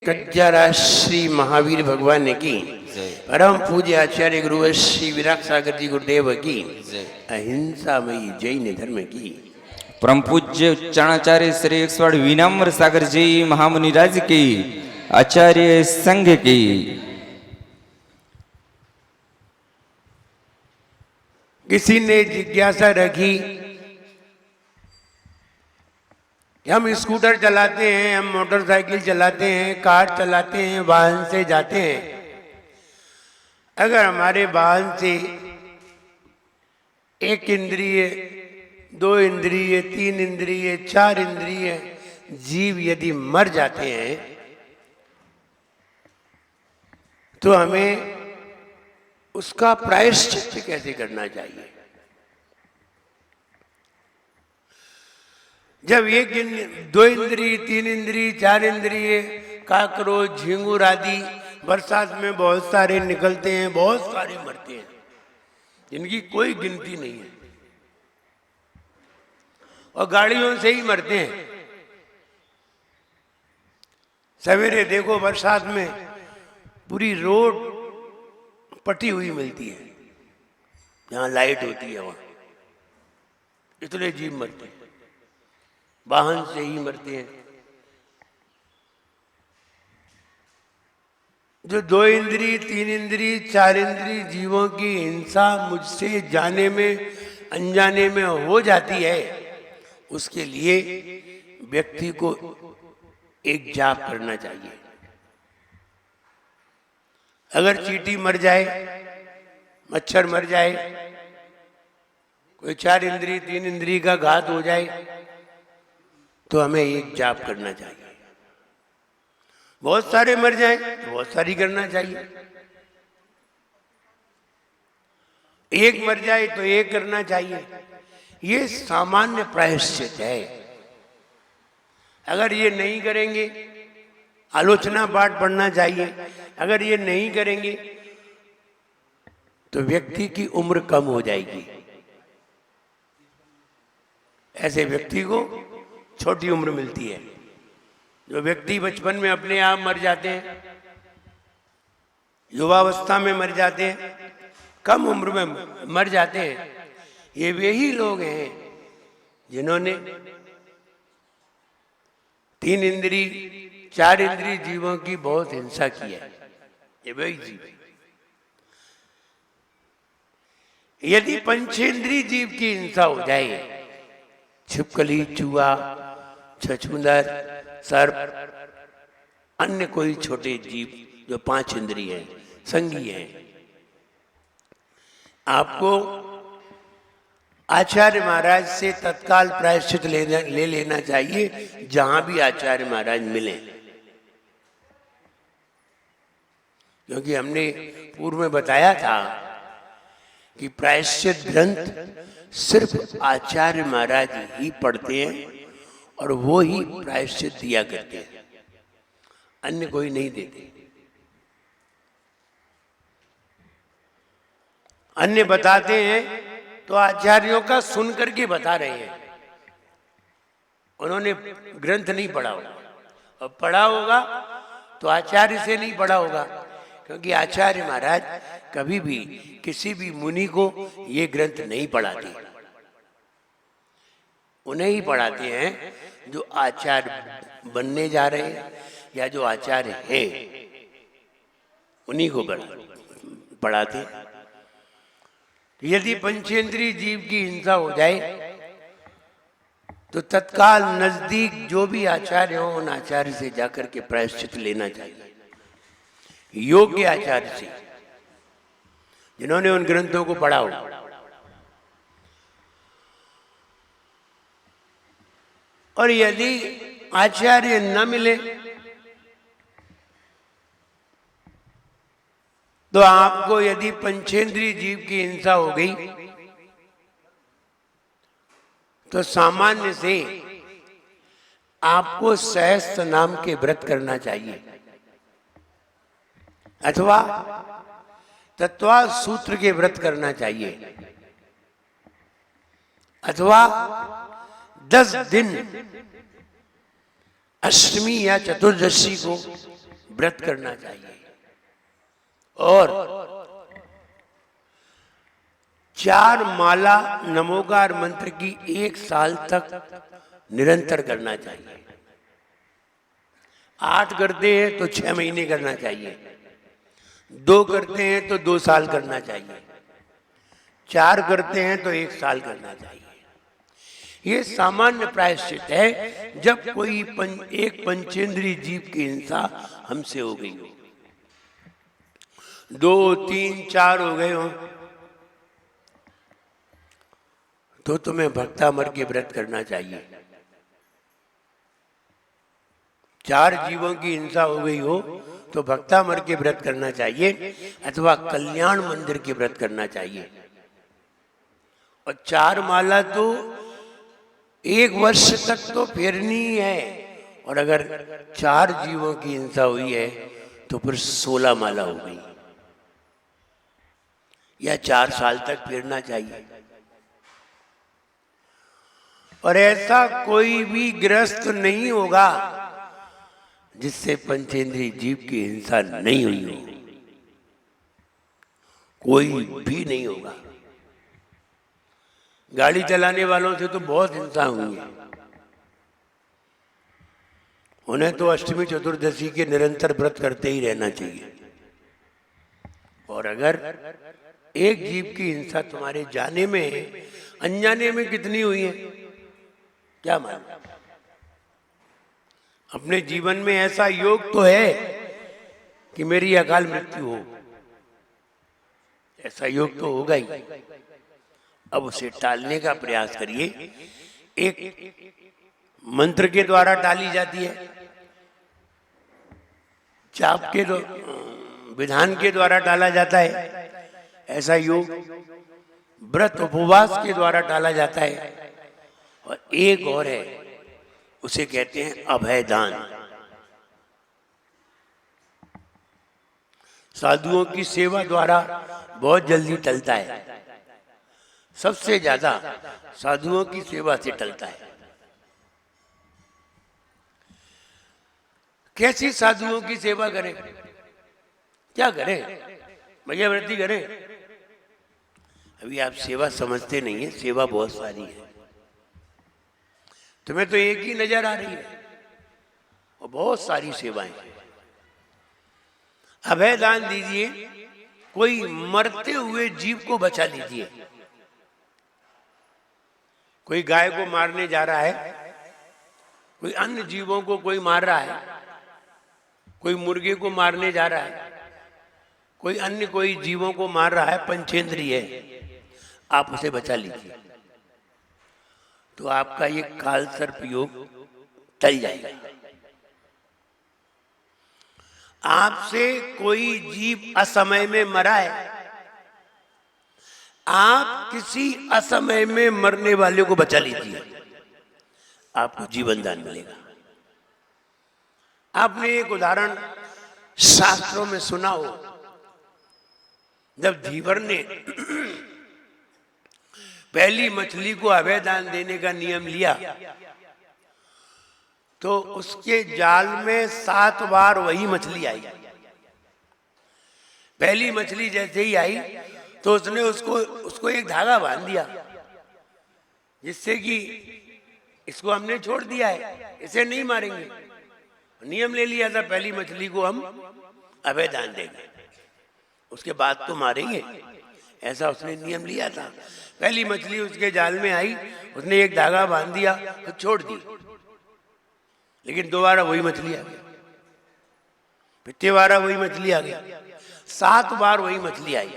कज्जारा श्री महावीर भगवान ने की, परम पूज्य आचार्य गुरु श्री विराट सागर जी गुरुदेव की, अहिंसामयी जैन धर्म की, परम पूज्य उच्चाणाचार्य श्री 108 विनम्र सागर जी महामुनि राज की, आचार्य संघ की। किसी ने जिज्ञासा रखी कि हम स्कूटर चलाते हैं, हम मोटरसाइकिल चलाते हैं, कार चलाते हैं, वाहन से जाते हैं। अगर हमारे वाहन से एक इंद्रिय, दो इंद्रिय, तीन इंद्रिय, चार इंद्रिय जीव यदि मर जाते हैं तो हमें उसका प्रायश्चित कैसे करना चाहिए? जब एक दो इंद्रिय, तीन इंद्रिय, चार इंद्रिय, काकरोच, झिंगुर आदि बरसात में बहुत सारे निकलते हैं, बहुत सारे मरते हैं, जिनकी कोई गिनती नहीं है, और गाड़ियों से ही मरते हैं। सवेरे देखो बरसात में पूरी रोड पटी हुई मिलती है, जहां लाइट होती है वहां इतने जीव मरते हैं, वाहन से ही मरते हैं। जो दो इंद्रिय, तीन इंद्रिय, चार इंद्रिय जीवों की हिंसा मुझसे जाने में, अनजाने में हो जाती है, उसके लिए व्यक्ति को एक जाप करना चाहिए। अगर चींटी मर जाए, मच्छर मर जाए, कोई चार इंद्रिय, तीन इंद्रिय का घात हो जाए, तो हमें एक जाप करना चाहिए। बहुत सारे मर जाए तो बहुत सारी करना चाहिए, एक मर जाए तो एक करना चाहिए। ये सामान्य प्रायश्चित है। अगर ये नहीं करेंगे, आलोचना पाठ पढ़ना चाहिए। अगर ये नहीं करेंगे तो व्यक्ति की उम्र कम हो जाएगी। ऐसे व्यक्ति को छोटी उम्र मिलती है। जो व्यक्ति बचपन में अपने आप मर जाते हैं, युवावस्था में मर जाते हैं, कम उम्र में मर जाते हैं, ये वही लोग हैं जिन्होंने तीन इंद्रिय, चार इंद्रिय जीवों की बहुत हिंसा की है। ये वही जीव है। यदि पंचेंद्रिय जीव की हिंसा हो जाए, छिपकली, चूहा, छछूंदर, सर्प, अन्य कोई छोटे जीव जो पांच इंद्रिय हैं, संगी हैं, आपको आचार्य महाराज से तत्काल प्रायश्चित ले लेना चाहिए, जहां भी आचार्य महाराज मिले। क्योंकि हमने पूर्व में बताया था कि प्रायश्चित ग्रंथ सिर्फ आचार्य महाराज ही पढ़ते हैं और वो ही प्रायश्चित दिया करते हैं, अन्य कोई नहीं देते। अन्य बताते हैं तो आचार्यों का सुन करके बता रहे हैं, उन्होंने ग्रंथ नहीं पढ़ा होगा, और पढ़ा होगा तो आचार्य से नहीं पढ़ा होगा। क्योंकि आचार्य महाराज कभी भी किसी भी मुनि को ये ग्रंथ नहीं पढ़ाते, उन्हें ही पढ़ाते हैं जो आचार्य बनने जा रहे हैं या जो आचार्य हैं, उन्हीं को पढ़ाते हैं। यदि पंचेंद्रिय जीव की हिंसा हो जाए तो तत्काल नजदीक जो भी आचार्य हो, उन आचार्य से जाकर के प्रायश्चित लेना चाहिए, योग्य आचार्य से, जिन्होंने उन ग्रंथों को पढ़ा हो। और यदि आचार्य न मिले तो आपको यदि पंचेंद्रिय जीव की हिंसा हो गई तो सामान्य से आपको सहस्त्र नाम के व्रत करना चाहिए, अथवा तत्वा सूत्र के व्रत करना चाहिए, अथवा 10 दिन अष्टमी या चतुर्दशी को व्रत करना चाहिए और 4 माला नमोकार मंत्र की 1 साल तक निरंतर करना चाहिए। 8 करते हैं तो 6 महीने करना चाहिए, 2 करते हैं तो 2 साल करना चाहिए, 4 करते हैं तो 1 साल करना चाहिए। ये सामान्य प्रायश्चित है जब कोई एक पंचेंद्रीय जीव की हिंसा हमसे हो गई हो, 2, 3, 4 हो गए हो, तो तुम्हें भक्तामर के व्रत करना चाहिए। 4 जीवों की हिंसा हो गई हो तो भक्तामर के व्रत करना चाहिए अथवा कल्याण मंदिर के व्रत करना चाहिए। और 4 माला तो 1 वर्ष तक तो फेरनी है, और अगर 4 जीवों की हिंसा हुई है तो फिर 16 माला हो गई, या 4 साल तक फेरना चाहिए। और ऐसा कोई भी गृहस्थ नहीं होगा जिससे पंचेंद्रीय जीव की हिंसा नहीं हुई हो, कोई भी नहीं होगा। गाड़ी चलाने वालों से तो बहुत हिंसा हुई है, उन्हें तो अष्टमी चतुर्दशी के निरंतर व्रत करते ही रहना चाहिए। और अगर एक जीव की हिंसा तुम्हारे जाने में अनजाने में कितनी हुई है क्या मान, अपने जीवन में ऐसा योग तो है कि मेरी अकाल मृत्यु हो, ऐसा योग तो होगा ही। अब उसे टालने का प्रयास करिए। एक मंत्र के द्वारा टाली जाती है, चाप के विधान के द्वारा टाला जाता है, ऐसा योग व्रत उपवास के द्वारा टाला जाता है, और एक और है, उसे कहते हैं अभयदान। साधुओं की सेवा द्वारा बहुत जल्दी टलता है, सबसे ज्यादा साधुओं की सेवा से टलता है। कैसी साधुओं की सेवा करें, क्या करें, भैया वृद्धि करें? अभी आप सेवा समझते नहीं है, सेवा बहुत सारी है, तुम्हें तो एक ही नजर आ रही है और बहुत सारी सेवाएं। अभयदान दीजिए, कोई मरते हुए जीव को बचा लीजिए। कोई गाय को मारने जा रहा है, कोई अन्य जीवों को कोई मार रहा है, कोई मुर्गे को मारने जा रहा है, कोई अन्य कोई जीवों को मार रहा है, पंचेंद्रिय है, आप उसे बचा लीजिए तो आपका ये काल सर्प योग टल जाएगा। आपसे कोई जीव असमय में मरा है, आप किसी असमय में मरने वाले को बचा लीजिए, आपको जीवन दान मिलेगा। आपने एक उदाहरण शास्त्रों में सुना हो, जब धीवर ने पहली मछली को अभयदान देने का नियम लिया तो उसके जाल में 7 बार वही मछली आई। पहली मछली जैसे ही आई तो उसने उसको एक धागा बांध दिया, जिससे कि इसको हमने छोड़ दिया है, इसे नहीं मारेंगे। नियम ले लिया था पहली मछली को हम अभयदान देंगे, उसके बाद तो मारेंगे, ऐसा उसने नियम लिया था। पहली मछली उसके जाल में आई, उसने एक धागा बांध दिया तो छोड़ दी, लेकिन दोबारा वही मछली आ गई, फिर तिबारा वही मछली आ गई, 7 बार वही मछली आई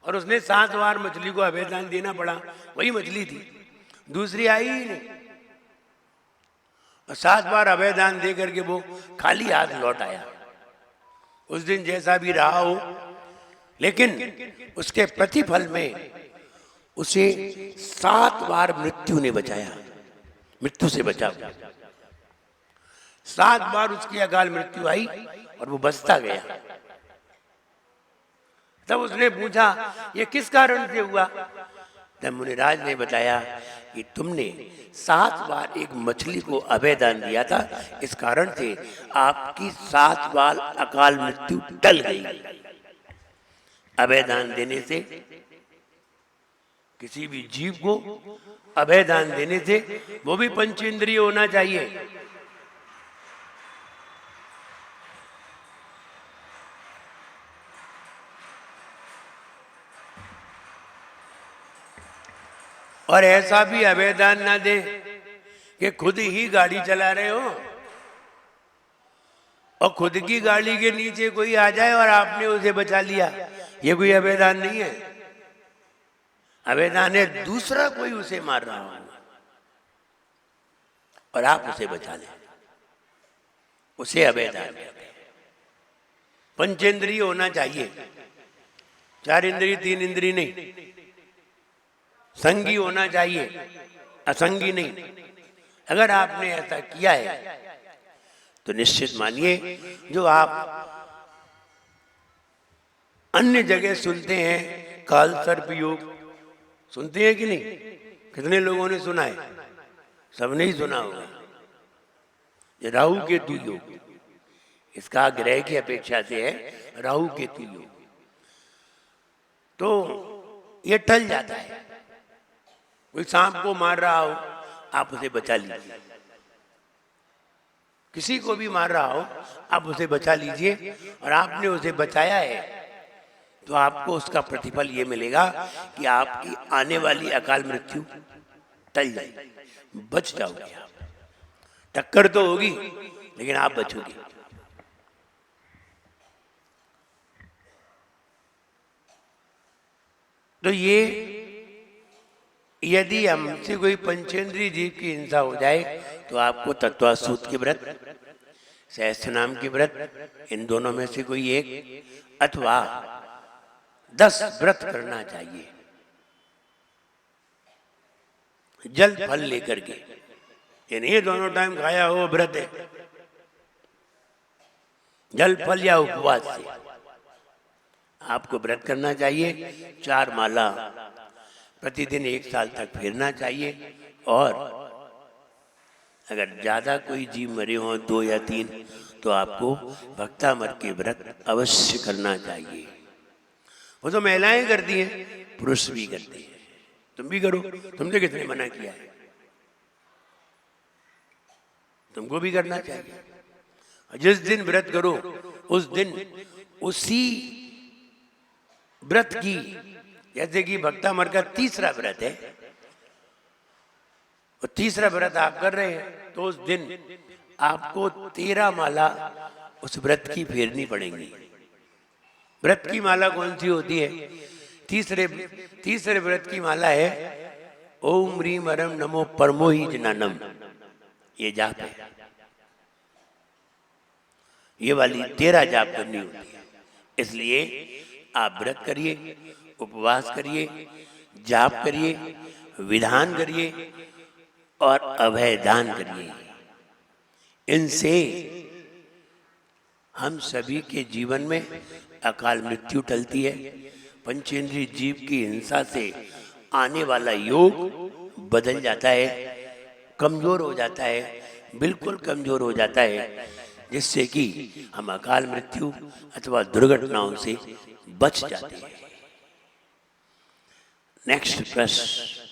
और उसने 7 बार मछली को अभयदान देना पड़ा। वही मछली थी, दूसरी आई ही नहीं, और 7 बार अभयदान दे करके वो खाली हाथ लौट आया। उस दिन जैसा भी रहा हो, लेकिन उसके प्रतिफल में उसे 7 बार मृत्यु ने बचाया, मृत्यु से बचा। 7 बार उसकी अकाल मृत्यु आई और वो बचता गया। तब उसने पूछा ये किस कारण से हुआ? तब मुनिराज ने बताया कि तुमने 7 बार एक मछली को अभय दान दिया था, इस कारण से आपकी 7 बार अकाल मृत्यु टल गई। अभय दान देने से, किसी भी जीव को अभय दान देने से, वो भी पंचेंद्रिय होना चाहिए। और ऐसा भी अभय दान ना दे कि खुद ही गाड़ी चला रहे हो और खुद की गाड़ी के नीचे कोई आ जाए और आपने उसे बचा लिया, ये कोई अभय दान नहीं है। अभय दान है दूसरा कोई उसे मार रहा हो और आप उसे बचा लें, उसे अभय दान कहते हैं। पंचेंद्रिय होना चाहिए, 4 इंद्रिय 3 इंद्रिय नहीं। संगी होना चाहिए, असंगी नहीं। अगर आपने ऐसा किया है तो निश्चित मानिए, जो आप अन्य जगह सुनते हैं, काल सर्प योग सुनते हैं कि नहीं? कितने लोगों ने सुना है? सबने ही सुना होगा। ये राहु केतु योग, इसका ग्रह की अपेक्षा से है राहु केतु योग। तो ये टल जाता है। कोई सांप को मार रहा हो, आप उसे बचा लीजिए। किसी को भी मार रहा हो, आप उसे बचा लीजिए। और आपने उसे बचाया है तो आपको उसका प्रतिफल ये मिलेगा कि आपकी आने वाली अकाल मृत्यु टल जाएगी, बच जाओगे आप। टक्कर तो होगी लेकिन आप बचोगे। तो ये यदि हमसे कोई पंचेंद्रिय जीव की हिंसा हो जाए तो आपको तत्वासूत के व्रत, सहस्त्र नाम के व्रत, इन दोनों में से कोई एक अथवा 10 व्रत करना चाहिए, जल फल लेकर के। ये दोनों टाइम खाया हो व्रत है, जल फल या उपवास से आपको व्रत करना चाहिए। 4 माला प्रतिदिन 1 साल तक फेरना चाहिए। और अगर ज्यादा कोई जीव मरे हों 2 या 3, तो आपको भक्तामर के व्रत अवश्य करना चाहिए। वो तो महिलाएं करती हैं, पुरुष भी करते हैं। तुम भी करो, तुमने किसने मना किया है? तुमको भी करना चाहिए। जिस दिन व्रत करो उस दिन उसी व्रत की, जैसे कि भक्तामर का 3रा व्रत है, और 3रा व्रत आप कर रहे हैं तो उस दिन आपको 13 माला उस व्रत की फेरनी पड़ेंगी। व्रत की माला कौन सी होती है? तीसरे व्रत की माला है ओम ह्रीम अरम नमो परमो ही जनानम, ये जाप है। ये वाली 13 जाप करनी होती है। इसलिए आप व्रत करिए, उपवास करिए, जाप करिए, विधान करिए और अभय दान करिए। इनसे हम सभी के जीवन में अकाल मृत्यु टलती है। पंचेंद्रिय जीव की हिंसा से आने वाला योग बदल जाता है, कमजोर हो जाता है, बिल्कुल कमजोर हो जाता है, जिससे कि हम अकाल मृत्यु अथवा दुर्घटनाओं से बच जाते हैं। नेक्स्ट प्रश्न।